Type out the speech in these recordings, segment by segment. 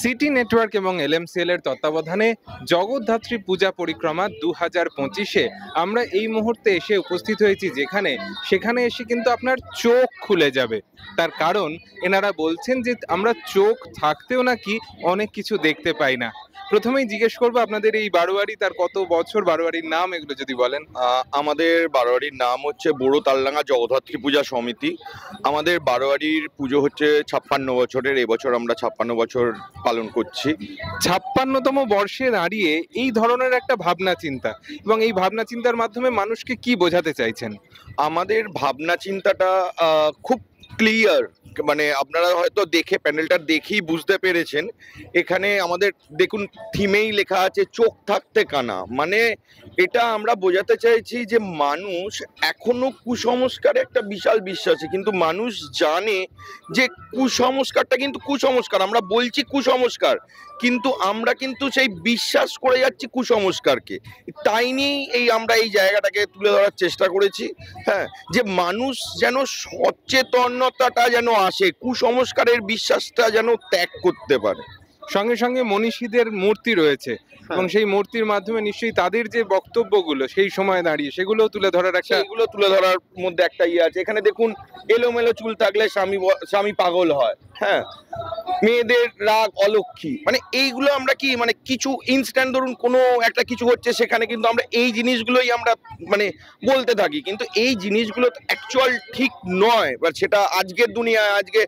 City network এবং এলএমসিএল এর তত্ত্বাবধানে জগদ্ধাত্রী পূজা পরিক্রমা 2025-এ আমরা এই মুহূর্তে এসে উপস্থিত হয়েছি, সেখানে এসে কিন্তু আপনার চোখ খুলে যাবে। তার কারণ এনারা বলছেন যে আমরা চোখ থাকতেও নাকি অনেক কিছু দেখতে পাই না। প্রথমেই জিজ্ঞেস করবো আপনাদের এই বারোয়ারি, তার কত বছর, বারোয়ারির নাম, এগুলো যদি বলেন। আমাদের বারোয়ারির নাম হচ্ছে বুড়ো তালডাঙ্গা জগদ্ধাত্রী পূজা সমিতি। আমাদের বারোয়ারির পুজো হচ্ছে 56 বছরের। এবছর আমরা 56 বছর পালন করছি। 56তম বর্ষে দাঁড়িয়ে এই ধরনের একটা ভাবনা চিন্তা, এবং এই ভাবনা চিন্তার মাধ্যমে মানুষকে কি বোঝাতে চাইছেন? আমাদের ভাবনা চিন্তাটা খুব ক্লিয়ার, মানে আপনারা হয়তো দেখে প্যান্ডেলটা দেখেই বুঝতে পেরেছেন। এখানে আমাদের দেখুন থিমেই লেখা আছে চোখ থাকতে কানা, মানে এটা আমরা বোঝাতে চাইছি যে মানুষ এখনো কুসংস্কারে একটা বিশাল বিশ্বাসী, কিন্তু মানুষ জানে যে কুসংস্কারটা কিন্তু কুসংস্কার। আমরা বলছি কুসংস্কার, কিন্তু আমরা কিন্তু সেই বিশ্বাস করে যাচ্ছি কুসংস্কারকে। তাই নিয়েই আমরা এই জায়গাটাকে তুলে ধরার চেষ্টা করেছি। হ্যাঁ, যে মানুষ যেন সচেতনতাটা যেন আসে, কুসংস্কারের বিশ্বাসটা যেন ত্যাগ করতে পারে। সঙ্গে সঙ্গে মনীষীদের মূর্তি রয়েছে, এবং সেই মূর্তির মাধ্যমে নিশ্চয়ই তাদের যে বক্তব্যগুলো সেই সময় দাঁড়িয়ে সেগুলো তুলে ধরার মধ্যে একটা আছে। এখানে দেখুন, এলোমেলো চুল থাকলে স্বামী পাগল হয়। হ্যাঁ, মেয়েদের রাগ অলক্ষী, মানে এইগুলো আমরা কি মানে কিছু ইনস্ট্যান্ট, ধরুন কোনো একটা কিছু হচ্ছে সেখানে কিন্তু আমরা এই জিনিসগুলোই আমরা মানে বলতে থাকি, কিন্তু এই জিনিসগুলো অ্যাকচুয়াল ঠিক নয়। বা সেটা আজকের দুনিয়ায়, আজকে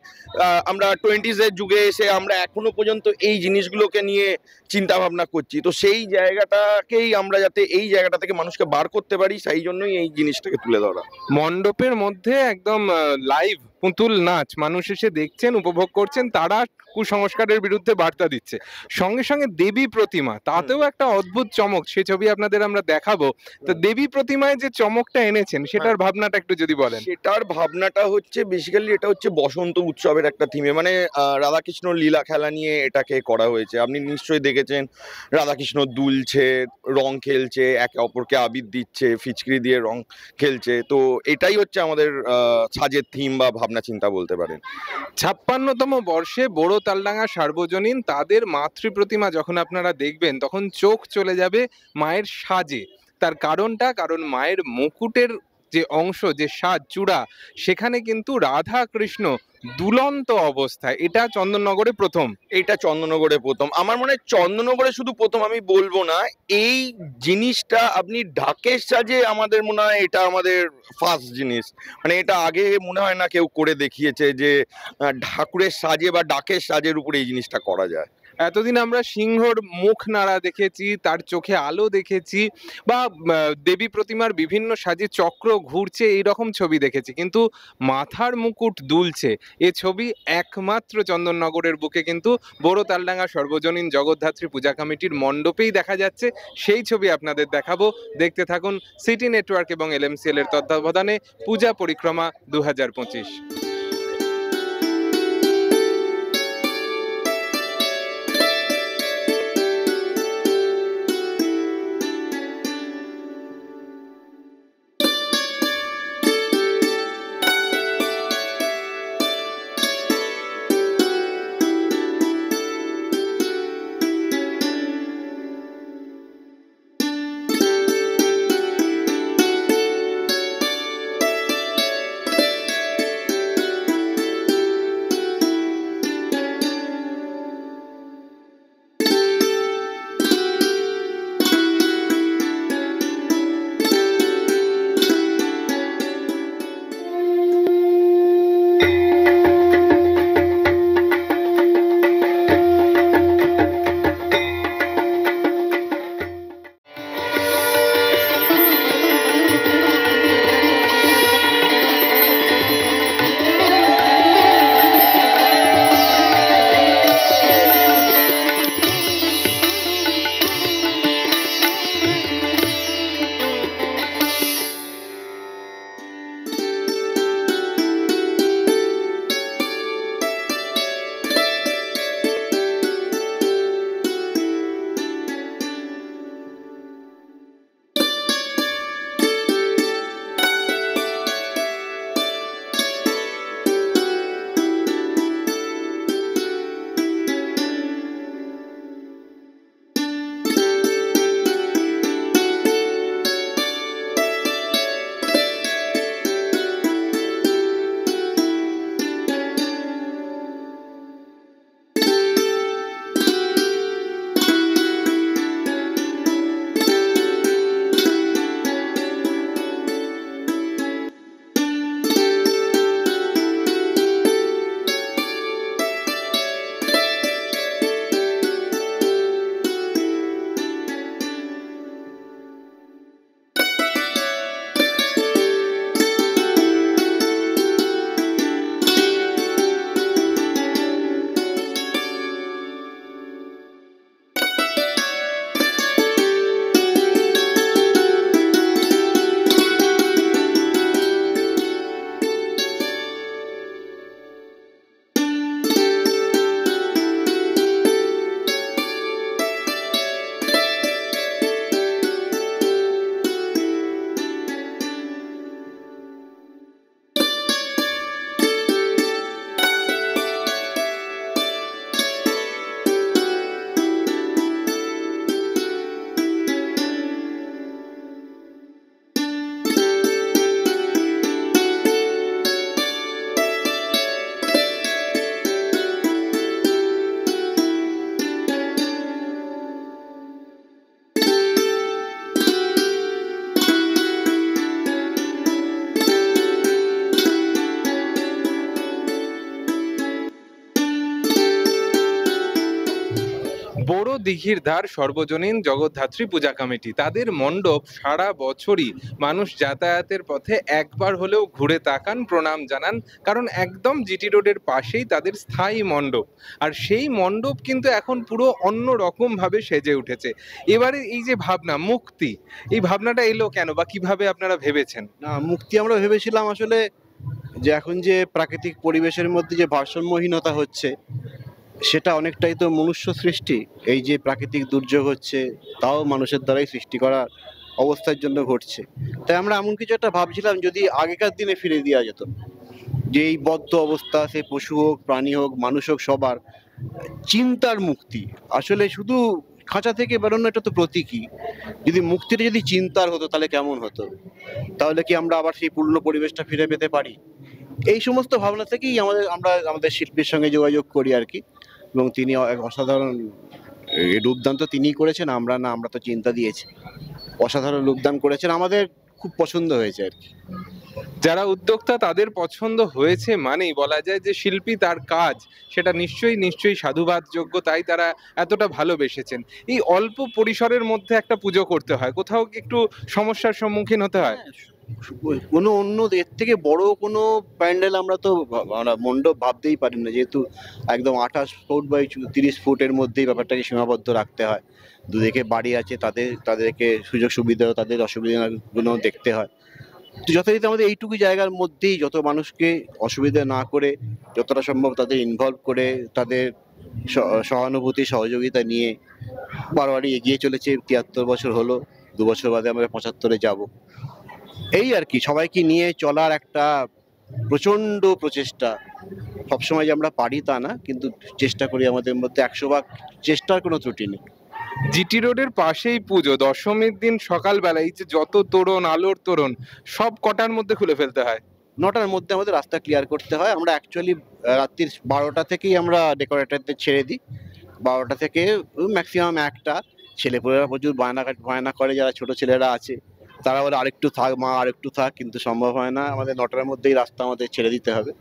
আমরা 20s এর যুগে এসে আমরা এখনো পর্যন্ত এই জিনিসগুলোকে নিয়ে চিন্তা ভাবনা করছি। তো সেই জায়গাটাকেই আমরা যাতে এই জায়গাটা থেকে মানুষকে বার করতে পারি, সেই জন্যই এই জিনিসটাকে তুলে ধরা। মণ্ডপের মধ্যে একদম লাইভ পুতুল নাচ মানুষ এসে দেখছেন, উপভোগ করছেন, তারা কুসংস্কারের বিরুদ্ধে বার্তা দিচ্ছে। সঙ্গে সঙ্গে দেবী প্রতিমা, তাতেও একটা অদ্ভুত চমক, সে ছবি আপনাদের আমরা দেখাবো। তো দেবী প্রতিমায় যে চমকটা এনেছেন সেটার ভাবনাটা একটু যদি বলেন। সেটার ভাবনাটা হচ্ছে বেসিক্যালি এটা হচ্ছে বসন্ত উৎসবের একটা থিমে, মানে রাধাকৃষ্ণ লীলা খেলা নিয়ে এটাকে করা হয়েছে। আপনি নিশ্চয়ই দেখেছেন রাধাকৃষ্ণ দুলছে, রং খেলছে, একে অপরকে আবির দিচ্ছে, ফিচকিরি দিয়ে রং খেলছে। তো এটাই হচ্ছে আমাদের সাজের থিম বা ভাবনা চিন্তা বলতে পারেন। 56তম বর্ষে বুড়ো তালডাঙ্গা সার্বজনীন তাদের মাতৃ প্রতিমা যখন আপনারা দেখবেন, তখন চোখ চলে যাবে মায়ের সাজে। তার কারণ মায়ের মুকুটের যে অংশ, যে সাজ চূড়া, সেখানে কিন্তু রাধা কৃষ্ণ দুলন্ত অবস্থায়। এটা চন্দননগরে প্রথম। আমার মনে হয় চন্দননগরে শুধু প্রথম আমি বলবো না, এই জিনিসটা আপনি ঢাকের সাজে আমাদের মনে হয় এটা আমাদের ফার্স্ট জিনিস। মানে এটা আগে মনে হয় না কেউ করে দেখিয়েছে যে ঠাকুরের সাজে বা ডাকের সাজের উপরে এই জিনিসটা করা যায়। এতদিন আমরা সিংহর মুখ নাড়া দেখেছি, তার চোখে আলো দেখেছি, বা দেবী প্রতিমার বিভিন্ন সাজে চক্র ঘুরছে, এইরকম ছবি দেখেছি, কিন্তু মাথার মুকুট দুলছে এ ছবি একমাত্র চন্দননগরের বুকে কিন্তু বুড়ো তালডাঙ্গা সর্বজনীন জগদ্ধাত্রী পূজা কমিটির মণ্ডপেই দেখা যাচ্ছে। সেই ছবি আপনাদের দেখাবো, দেখতে থাকুন সিটি নেটওয়ার্ক এবং এলএমসিএল এর তত্ত্বাবধানে পূজা পরিক্রমা 2025। বড় দিঘির ধার সর্বজনীন জগদ্ধাত্রী পূজা কমিটি, তাদের মণ্ডপ সারা বছরই মানুষ যাতায়াতের পথে একবার হলেও ঘুরে তাকান, প্রণাম জানান, কারণ একদম জিটি রোডের পাশেই তাদের স্থায়ী মণ্ডপ। আর সেই মণ্ডপ কিন্তু এখন পুরো অন্য রকম ভাবে সেজে উঠেছে। এবারে এই যে ভাবনা মুক্তি, এই ভাবনাটা এলো কেন বা কিভাবে আপনারা ভেবেছেন? না, মুক্তি আমরা ভেবেছিলাম আসলে যে এখন যে প্রাকৃতিক পরিবেশের মধ্যে যে ভারসাম্যহীনতা হচ্ছে, সেটা অনেকটাই তো মনুষ্য সৃষ্টি। এই যে প্রাকৃতিক দুর্যোগ হচ্ছে, তাও মানুষের দ্বারাই সৃষ্টি করা অবস্থার জন্য ঘটছে। তাই আমরা এমন কিছু একটা ভাবছিলাম, যদি আগেকার দিনে ফিরে দেওয়া যেত, যে এই বদ্ধ অবস্থা, সে পশু হোক, প্রাণী হোক, মানুষ হোক, সবার চিন্তার মুক্তি। আসলে শুধু খাঁচা থেকে বেরোনো এটা তো প্রতীকী। যদি মুক্তিটা যদি চিন্তার হতো তাহলে কেমন হতো? তাহলে কি আমরা আবার সেই পূর্ণ পরিবেশটা ফিরে পেতে পারি? এই সমস্ত ভাবনা থেকেই আমরা আমাদের শিল্পীর সঙ্গে যোগাযোগ করি আর কি। এবং তিনি এক অসাধারণ রূপদান তো তিনিই করেছেন, আমরা না, আমরা তো চিন্তা দিয়েছি। অসাধারণ রূপদান করেছেন, আমাদের খুব পছন্দ হয়েছে আর কি। যারা উদ্যোক্তা তাদের পছন্দ হয়েছে মানেই বলা যায় যে শিল্পী তার কাজ সেটা নিশ্চয়ই নিশ্চয়ই সাধুবাদযোগ্য, তাই তারা এতটা ভালোবেসেছেন। এই অল্প পরিসরের মধ্যে একটা পুজো করতে হয়, কোথাও কি একটু সমস্যার সম্মুখীন হতে হয়? কোনো অন্য এর থেকে বড় কোনো প্যান্ডেল আমরা তো আমরা মণ্ডপ ভাবতেই পারি না, যেহেতু একদম 28 ফুট বাই 30 ফুটের মধ্যেই ব্যাপারটাকে সীমাবদ্ধ রাখতে হয়। দুদিকে বাড়ি আছে, তাদেরকে সুযোগ সুবিধা, তাদের অসুবিধাগুলো দেখতে হয়। তো যথারীতি আমাদের এইটুকু জায়গার মধ্যেই যত মানুষকে অসুবিধা না করে, যতটা সম্ভব তাদের ইনভলভ করে, তাদের সহানুভূতি সহযোগিতা নিয়ে বারবারই এগিয়ে চলেছে। 73 বছর হলো, 2 বছর বাদে আমরা 75-এ যাব। এই আর কি, সবাইকে নিয়ে চলার একটা প্রচন্ড প্রচেষ্টা। সবসময় যে আমরা পারি তা না, কিন্তু চেষ্টা করি, আমাদের মধ্যে 100 ভাগ চেষ্টার কোনো ত্রুটি নেই। জিটি রোডের পাশেই পুজো, দশমীর দিন সকালবেলা এই যে যত তোরণ, আলোর তোরণ সব কটার মধ্যে খুলে ফেলতে হয়? 9টার মধ্যে আমাদের রাস্তা ক্লিয়ার করতে হয়। আমরা অ্যাকচুয়ালি রাত্রির 12টা থেকেই আমরা ডেকোরেটরদের ছেড়ে দিই। 12টা থেকে ম্যাক্সিমাম 1টা। ছেলেপুলেরা প্রচুর বায়না করে, যারা ছোট ছেলেরা আছে তারা বলে আরেকটু থাক মা, আরেকটু থাক, কিন্তু সম্ভব হয় না। আমাদের 9টার মধ্যেই রাস্তা আমাদের ছেড়ে দিতে হবে।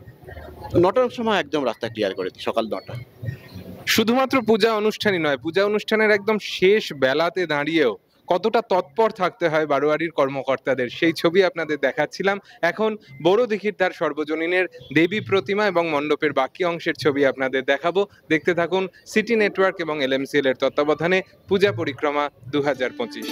9টার সময় একদম রাস্তা ক্লিয়ার করে দিই, সকাল 9টা। শুধুমাত্র পূজা অনুষ্ঠানই নয়, পূজা অনুষ্ঠানের একদম শেষ বেলাতে দাঁড়িয়েও কতটা তৎপর থাকতে হয় বারোয়ারির কর্মকর্তাদের, সেই ছবি আপনাদের দেখাচ্ছিলাম। এখন বড় দিঘির ধার সর্বজনীনের দেবী প্রতিমা এবং মণ্ডপের বাকি অংশের ছবি আপনাদের দেখাবো। দেখতে থাকুন সিটি নেটওয়ার্ক এবং LMCL এর তত্ত্বাবধানে পূজা পরিক্রমা 2025।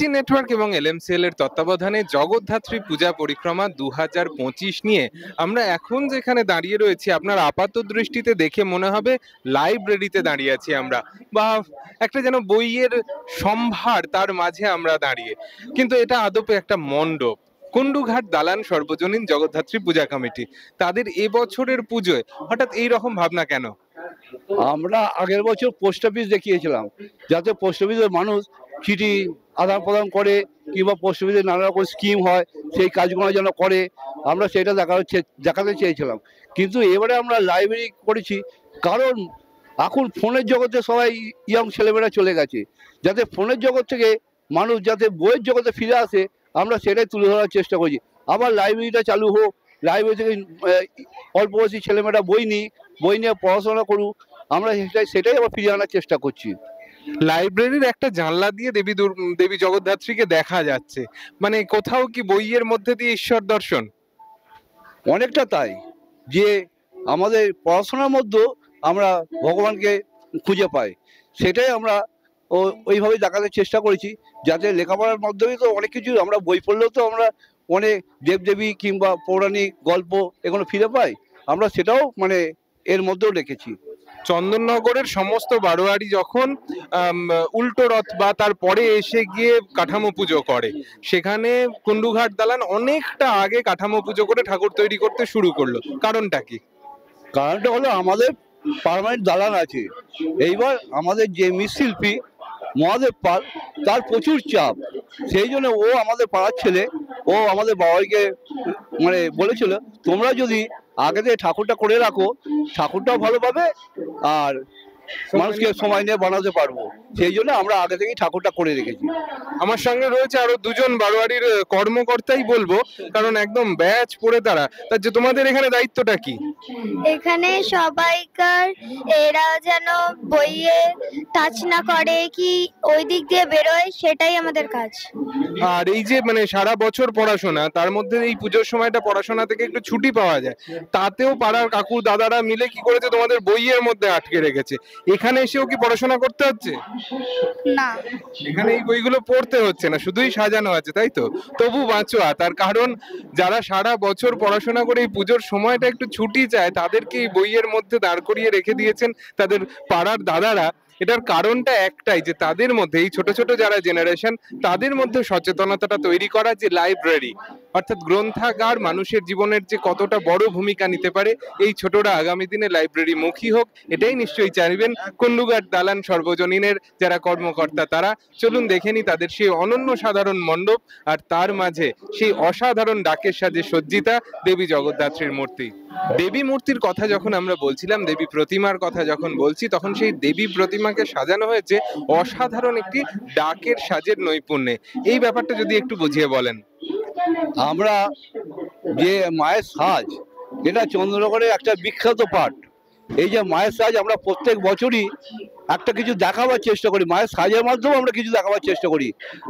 সিটি নেটওয়ার্ক এবং এলএমসিএল এর তত্ত্বাবধানে জগদ্ধাত্রী পূজা পরিক্রমা 2025 নিয়ে আমরা এখন যেখানে দাঁড়িয়ে রয়েছি, আপনার আপাত দৃষ্টিতে দেখে মনে হবে লাইব্রেরিতে দাঁড়িয়ে আছি আমরা, বা একটা যেন বইয়ের সম্ভার তার মাঝে আমরা দাঁড়িয়ে, কিন্তু এটা আদপে একটা মণ্ডপ। কুন্ডুঘাট দালান সর্বজনীন জগদ্ধাত্রী পূজা কমিটি, তাদের এবছরের পুজোয় হঠাৎ এই রকম ভাবনা কেন? আমরা আগের বছর পোস্ট অফিস দেখিয়েছিলাম, যাতে পোস্ট অফিসের মানুষ চিঠি আদান প্রদান করে, কিংবা পোস্ট অফিসে নানা রকম স্কিম হয় সেই কাজগুলো যেন করে, আমরা সেটা দেখাতে চেয়েছিলাম। কিন্তু এবারে আমরা লাইব্রেরি করেছি, কারণ এখন ফোনের জগতে সবাই ইয়ং ছেলেমেয়েরা চলে গেছে, যাতে ফোনের জগৎ থেকে মানুষ যাতে বইয়ের জগতে ফিরে আসে, আমরা সেটাই তুলে ধরার চেষ্টা করছি। আবার লাইব্রেরিটা চালু হোক, লাইব্রেরি থেকে অল্প বয়সী ছেলেমেয়েরা বই নিয়ে পড়াশোনা করুক, আমরা সেটাই আবার ফিরিয়ে আনার চেষ্টা করছি। লাইব্রেরির একটা জানলা দিয়ে দেবী জগদ্ধাত্রীকে দেখা যাচ্ছে, মানে কোথাও কি বইয়ের মধ্যে দিয়ে ঈশ্বর দর্শন? অনেকটা তাই, যে আমাদের পড়াশোনার মধ্যেও আমরা ভগবানকে খুঁজে পাই, সেটাই আমরা ওইভাবেই দেখাতে চেষ্টা করেছি, যাতে লেখাপড়ার মাধ্যমে তো অনেক কিছু, আমরা বই পড়লেও তো আমরা অনেক দেবদেবী কিংবা পৌরাণিক গল্প এগুলো ফিরে পাই, আমরা সেটাও মানে এর মধ্যেও রেখেছি। চন্দননগরের সমস্ত বারোয়ারি যখন উল্টো রথ বা তারপরে এসে গিয়ে কাঠামো পুজো করে, সেখানে কুন্ডুঘাট দালান অনেকটা আগে কাঠামো পুজো করে ঠাকুর তৈরি করতে শুরু করলো, কারণটা কি? কারণটা হলো আমাদের পার্মানেন্ট দালান আছে, এইবার আমাদের যে মৃৎশিল্পী মহাদেব পাল, তার প্রচুর চাপ, সেই জন্য ও আমাদের পাড়ার ছেলে, ও আমাদের বাবাকে মানে বলেছিল, তোমরা যদি আগে থেকে ঠাকুরটা করে রাখো, ঠাকুরটাও ভালো পাবে আর মানুষকে সময় নিয়ে বানাতে পারবো, সেই জন্য আমরা আগে থেকেই ঠাকুরটা করে রেখেছি। আমার সঙ্গে রয়েছে আরো দুজন বারোয়ারির কর্মকর্তাই বলবো, কারণ একদম ব্যাচ পড়ে তারা। তার যে তোমাদের এখানে দায়িত্বটা কি? এখানে সবাইকার এরা যেন বইয়ে টাচ না করে, কি ওই দিক দিয়ে বেরোয়, সেটাই আমাদের কাজ। আর এই যে মানে সারা বছর পড়াশোনা, তার মধ্যে এই পুজোর সময়টা পড়াশোনা থেকে একটু ছুটি পাওয়া যায়, তাতেও পাড়ার কাকু দাদারা মিলে কি করেছে, তোমাদের বইয়ের মধ্যে আটকে রেখেছে। এখানে এসেও কি পড়াশোনা করতে হচ্ছে? না, এখানে এই বইগুলো পড়তে হচ্ছে না, শুধুই সাজানো আছে, তাই তো? তবু বাঁচোয়া, তার কারণ যারা সারা বছর পড়াশোনা করে এই পুজোর সময়টা একটু ছুটি চায়, তাদেরকে এই বইয়ের মধ্যে দাঁড় করিয়ে রেখে দিয়েছেন তাদের পাড়ার দাদারা। এটার কারণটা একটাই, যে তাদের মধ্যে এই ছোট ছোট যারা জেনারেশন, তাদের মধ্যে সচেতনতাটা তৈরি করা, যে লাইব্রেরি অর্থাৎ গ্রন্থাগার মানুষের জীবনের যে কতটা বড় ভূমিকা নিতে পারে, এই ছোটরা আগামী দিনে লাইব্রেরি মুখী হোক, এটাই নিশ্চয়ই চাইবেন কুন্ডুঘাট দালান সর্বজনীনের যারা কর্মকর্তা তারা। চলুন দেখে নি তাদের সেই অনন্য সাধারণ মণ্ডপ, আর তার মাঝে সেই অসাধারণ ডাকের সাজে সজ্জিতা দেবী জগদ্ধাত্রীর মূর্তি। দেবী মূর্তির কথা যখন আমরা বলছিলাম, দেবী প্রতিমার কথা যখন বলছি, তখন সেই দেবী প্রতিমাকে সাজানো হয়েছে অসাধারণ একটি ডাকের সাজের নৈপুণ্যে। এই ব্যাপারটা যদি একটু বুঝিয়ে বলেন। আমরা যে মায়ের সাজ, এটা চন্দ্রনগরের একটা বিখ্যাত পাঠ। এই যে মায়ের সাজ, আমরা প্রত্যেক বছরই একটা কিছু দেখাবার চেষ্টা করি, মায়ের সাজের মাধ্যমে আমরা কিছু দেখাবার চেষ্টা করি।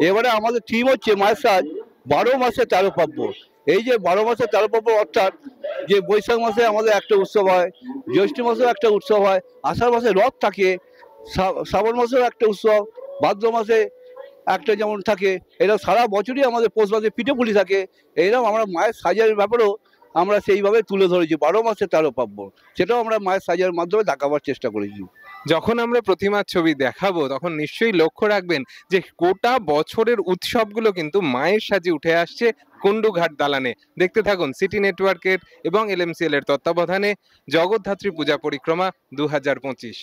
এবারে আমাদের থিম হচ্ছে মায়ের সাজ 12 মাসে 13 পার্ব। এই যে 12 মাসে 13 পার্ব, অর্থাৎ যে বৈশাখ মাসে আমাদের একটা উৎসব হয়, জ্যৈষ্ঠ মাসেও একটা উৎসব হয়, আষাঢ় মাসে রথ থাকে, শ্রাবণ মাসেও একটা উৎসব, ভাদ্র মাসে একটা যেমন থাকে, এরকম সারা বছরই আমাদের পৌষ মাসে পিঠেপুলি থাকে। এইরকম আমরা মায়ের সাজের ব্যাপারেও আমরা সেইভাবে তুলে ধরেছি, 12 মাসে 13 পার্ব, সেটাও আমরা মায়ের সাজের মাধ্যমে দেখাবার চেষ্টা করেছি। যখন আমরা প্রতিমার ছবি দেখাবো, তখন নিশ্চয়ই লক্ষ্য রাখবেন যে গোটা বছরের উৎসবগুলো কিন্তু মায়ের সাজে উঠে আসছে কুন্ডুঘাট দালানে। দেখতে থাকুন সিটি নেটওয়ার্কের এবং এলএমসিএল এর তত্ত্বাবধানে জগদ্ধাত্রী পূজা পরিক্রমা 2025।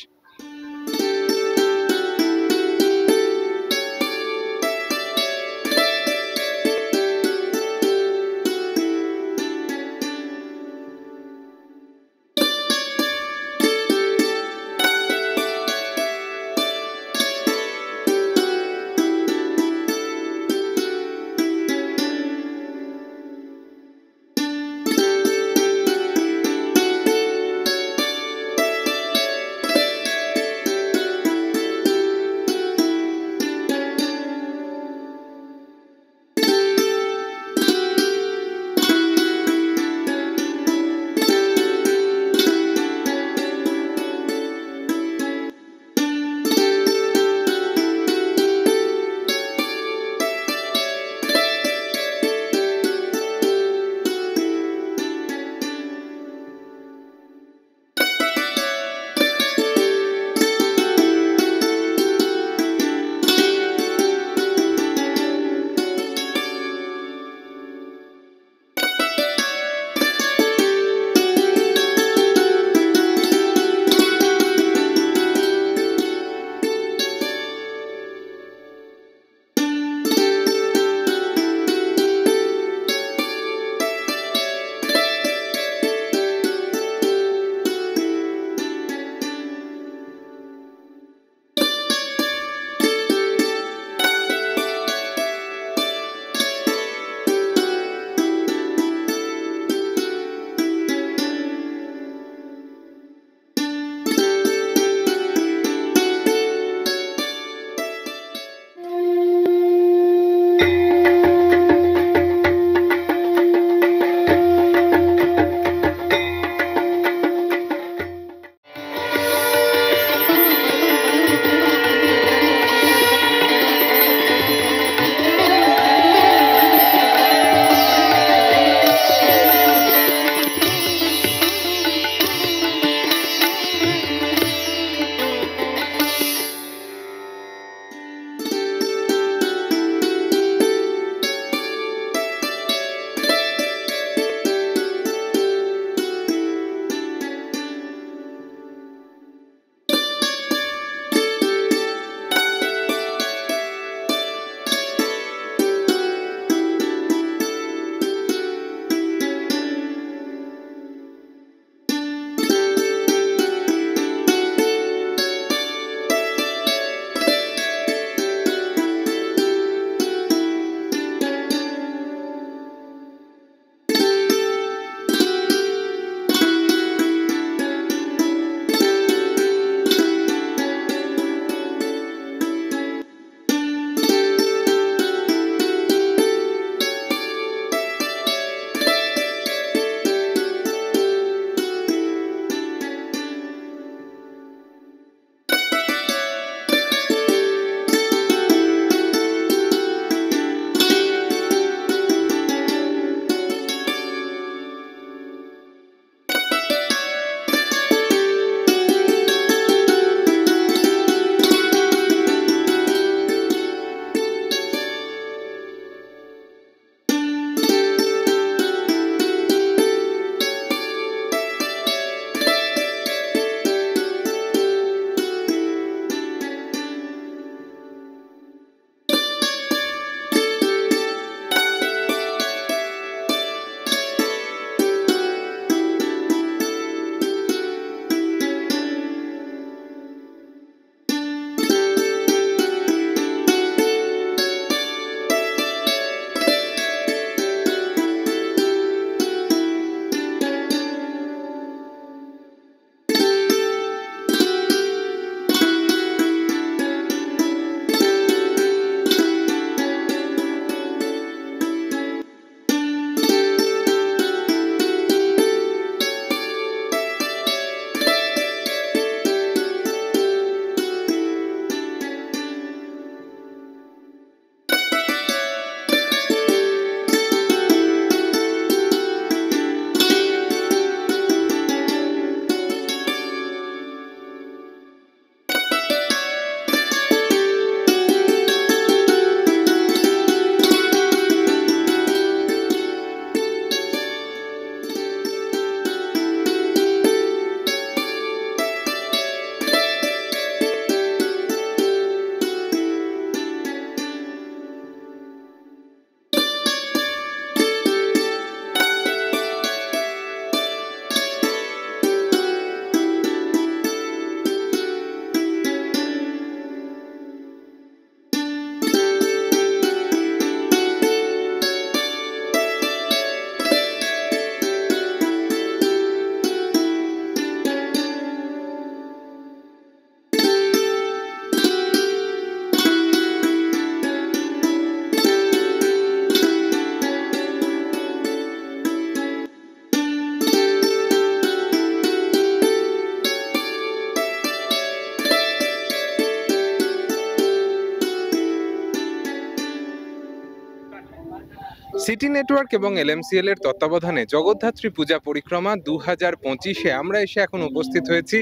সিটি নেটওয়ার্ক এবং এলএমসিএল এর তত্ত্বাবধানে জগদ্ধাত্রী পূজা পরিক্রমা 2025-এ আমরা এসে এখন উপস্থিত হয়েছি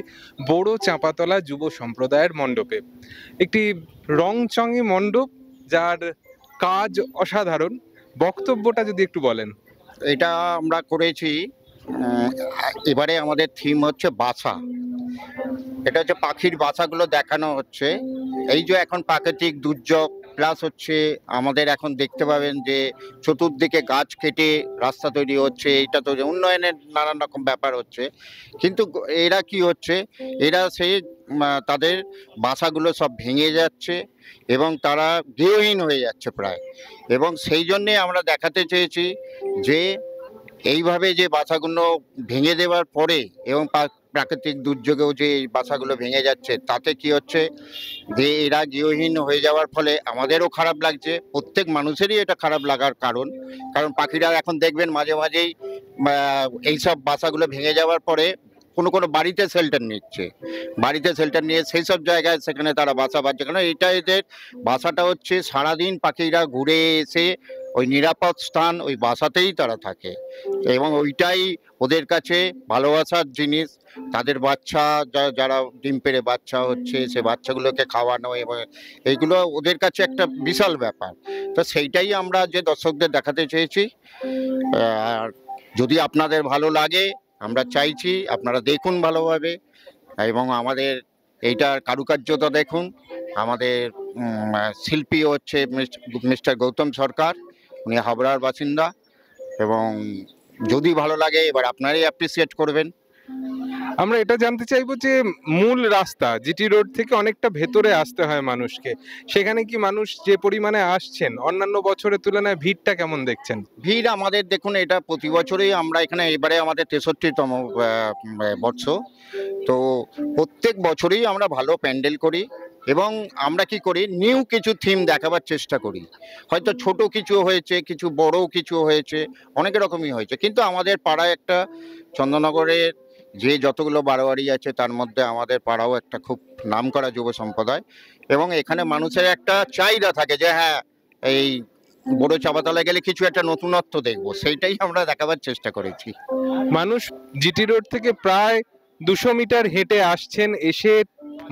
বড় চাঁপাতলা যুব সম্প্রদায়ের মণ্ডপে। একটি রংচঙে মণ্ডপ, যার কাজ অসাধারণ। বক্তব্যটা যদি একটু বলেন। এটা আমরা করেছি, এবারে আমাদের থিম হচ্ছে বাসা। এটা হচ্ছে পাখির বাসাগুলো দেখানো হচ্ছে। এই যে এখন প্রাকৃতিক দুর্যোগ প্লাস হচ্ছে আমাদের এখন দেখতে পাবেন যে চতুর্দিকে গাছ কেটে রাস্তা তৈরি হচ্ছে, এটা তো উন্নয়নের নানান রকম ব্যাপার হচ্ছে, কিন্তু এরা কি হচ্ছে, এরা সেই তাদের বাসাগুলো সব ভেঙে যাচ্ছে এবং তারা গৃহহীন হয়ে যাচ্ছে প্রায়। এবং সেই জন্যে আমরা দেখাতে চেয়েছি যে এইভাবে যে বাসাগুলো ভেঙে দেওয়ার পরে এবং প্রাকৃতিক দুর্যোগেও যে এই বাসাগুলো ভেঙে যাচ্ছে, তাতে কি হচ্ছে যে এরা গৃহহীন হয়ে যাওয়ার ফলে আমাদেরও খারাপ লাগছে, প্রত্যেক মানুষেরই এটা খারাপ লাগার কারণ পাখিরা এখন দেখবেন মাঝে মাঝেই এইসব বাসাগুলো ভেঙে যাওয়ার পরে কোনো বাড়িতে শেল্টার নিচ্ছে, বাড়িতে শেল্টার নিয়ে সেই সব জায়গায় সেখানে তারা বাসা বাঁধছে। কারণ এটা এদের বাসাটা হচ্ছে সারাদিন পাখিরা ঘুরে এসে ওই নিরাপদ স্থান ওই বাসাতেই তারা থাকে এবং ওইটাই ওদের কাছে ভালোবাসার জিনিস। তাদের বাচ্চা যারা ডিম পেড়ে বাচ্চা হচ্ছে, সে বাচ্চাগুলোকে খাওয়ানো এবং এইগুলো ওদের কাছে একটা বিশাল ব্যাপার। তো সেইটাই আমরা যে দর্শকদের দেখাতে চেয়েছি। আর যদি আপনাদের ভালো লাগে, আমরা চাইছি আপনারা দেখুন ভালোভাবে এবং আমাদের এইটার কারুকার্যতা দেখুন। আমাদের শিল্পী হচ্ছে মিস্টার গৌতম সরকার, উনি হাবড়ার বাসিন্দা, এবং যদি ভালো লাগে এবার আপনারাই অ্যাপ্রিসিয়েট করবেন। আমরা এটা জানতে চাইবো যে মূল রাস্তা জিটি রোড থেকে অনেকটা ভেতরে আসতে হয় মানুষকে, সেখানে কি মানুষ যে পরিমাণে আসছেন অন্যান্য বছরের তুলনায় ভিড়টা কেমন দেখছেন? ভিড় আমাদের দেখুন, এটা প্রতি বছরই আমরা এখানে, এবারে আমাদের 63তম বর্ষ, তো প্রত্যেক বছরই আমরা ভালো প্যান্ডেল করি এবং আমরা কি করি, নিউ কিছু থিম দেখাবার চেষ্টা করি। হয়তো ছোট কিছু হয়েছে, কিছু বড় কিছু হয়েছে, অনেক রকমই হয়েছে, কিন্তু আমাদের পাড়ায় একটা চন্দননগরের যে যতগুলো বারোয়ারি আছে তার মধ্যে আমাদের পাড়াও একটা খুব নামকরা যুব সম্প্রদায় এবং এখানে মানুষের একটা চাহিদা থাকে যে হ্যাঁ, এই বড় চাপাতলায় গেলে কিছু একটা নতুনত্ব দেখবো, সেইটাই আমরা দেখাবার চেষ্টা করেছি। মানুষ জিটি রোড থেকে প্রায় 200 মিটার হেঁটে আসছেন, এসে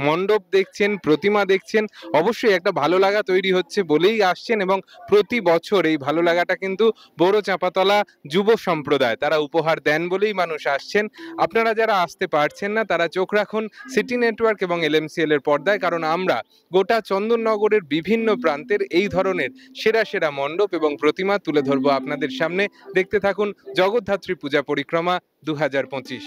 মণ্ডপ দেখছেন, প্রতিমা দেখছেন, অবশ্যই একটা ভালো লাগা তৈরি হচ্ছে বলেই আসছেন এবং প্রতি বছর এই ভালো লাগাটা কিন্তু বড় চাঁপাতলা যুব সম্প্রদায় তারা উপহার দেন বলেই মানুষ আসছেন। আপনারা যারা আসতে পারছেন না তারা চোখ রাখুন সিটি নেটওয়ার্ক এবং এলএমসিএল এর পর্দায়, কারণ আমরা গোটা চন্দননগরের বিভিন্ন প্রান্তের এই ধরনের সেরা সেরা মণ্ডপ এবং প্রতিমা তুলে ধরবো আপনাদের সামনে। দেখতে থাকুন জগদ্ধাত্রী পূজা পরিক্রমা 2025।